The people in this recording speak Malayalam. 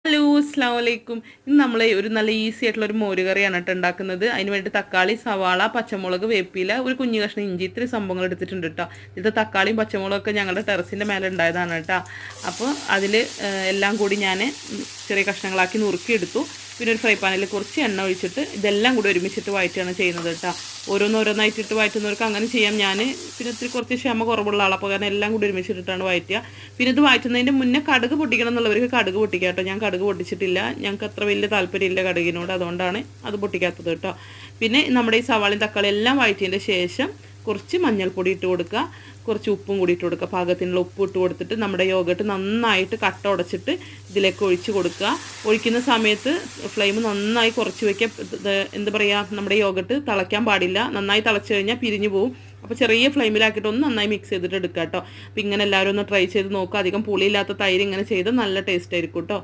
ഹലോ അസ്സലാമു അലൈക്കും. ഇന്ന് നമ്മൾ ഒരു നല്ല ഈസി ആയിട്ടുള്ള ഒരു മോര് കറിയാണ് കേട്ടോ ഉണ്ടാക്കുന്നത്. അതിന് വേണ്ടി തക്കാളി, സവാള, പച്ചമുളക്, വേപ്പില, ഒരു കുഞ്ഞു കഷ്ണം ഇഞ്ചി, ഇത്രയും സംഭവങ്ങൾ എടുത്തിട്ടുണ്ട് കേട്ടോ. ഇത് തക്കാളിയും പച്ചമുളകൊക്കെ ഞങ്ങളുടെ ടെറസിൻ്റെ മേലെ ഉണ്ടായതാണ് കേട്ടോ. അപ്പോൾ അതിൽ എല്ലാം കൂടി ഞാൻ ചെറിയ കഷ്ണങ്ങളാക്കി നുറുക്കിയെടുത്തു. പിന്നെ ഒരു ഫ്രൈ പാനിൽ കുറച്ച് എണ്ണ ഒഴിച്ചിട്ട് ഇതെല്ലാം കൂടി ഒരുമിച്ചിട്ട് വഴറ്റിയാണ് ചെയ്യുന്നത് കേട്ടോ. ഓരോന്നായിട്ടിട്ട് വഴറ്റുന്നവർക്ക് അങ്ങനെ ചെയ്യാം. ഞാൻ പിന്നെ ഇത്തിരി കുറച്ച് ക്ഷമ കുറവുള്ള ആളപ്പോൾ കാരണം എല്ലാം കൂടി ഒരുമിച്ചിട്ടിട്ടാണ് വഴറ്റുക. പിന്നെ ഇത് വഴറ്റുന്നതിൻ്റെ മുന്നേ കടുക് പൊട്ടിക്കണം എന്നുള്ളവർക്ക് കടുക് പൊട്ടിക്കുക കേട്ടോ. ഞാൻ കടുക് പൊട്ടിച്ചിട്ടില്ല, ഞങ്ങൾക്ക് അത്ര വലിയ താല്പര്യമില്ല കടുകിനോട്, അതുകൊണ്ടാണ് അത് പൊട്ടിക്കാത്തത് കേട്ടോ. പിന്നെ നമ്മുടെ ഈ സവാളയും തക്കാളി എല്ലാം വഴറ്റിയതിൻ്റെ ശേഷം കുറച്ച് മഞ്ഞൾപ്പൊടി ഇട്ട് കൊടുക്കുക, കുറച്ച് ഉപ്പും കൂടി ഇട്ട് കൊടുക്കുക. പാകത്തിനുള്ള ഉപ്പ് ഇട്ട് കൊടുത്തിട്ട് നമ്മുടെ യോഗട്ട് നന്നായിട്ട് കട്ട ഉടച്ചിട്ട് ഇതിലേക്ക് ഒഴിച്ച് കൊടുക്കുക. ഒഴിക്കുന്ന സമയത്ത് ഫ്ലെയിം നന്നായി കുറച്ച് വയ്ക്കുക. എന്താ പറയുക, നമ്മുടെ യോഗട്ട് തിളയ്ക്കാൻ പാടില്ല. നന്നായി തിളച്ച് കഴിഞ്ഞാൽ പിരിഞ്ഞു പോകും. അപ്പോൾ ചെറിയ ഫ്ലെയിമിലാക്കിയിട്ട് ഒന്ന് നന്നായി മിക്സ് ചെയ്തിട്ട് എടുക്കുക കേട്ടോ. അപ്പോൾ ഇങ്ങനെ എല്ലാവരും ഒന്ന് ട്രൈ ചെയ്ത് നോക്കുക. അധികം പുളിയില്ലാത്ത തൈര് ഇങ്ങനെ ചെയ്ത് നല്ല ടേസ്റ്റ് ആയിരിക്കും കേട്ടോ.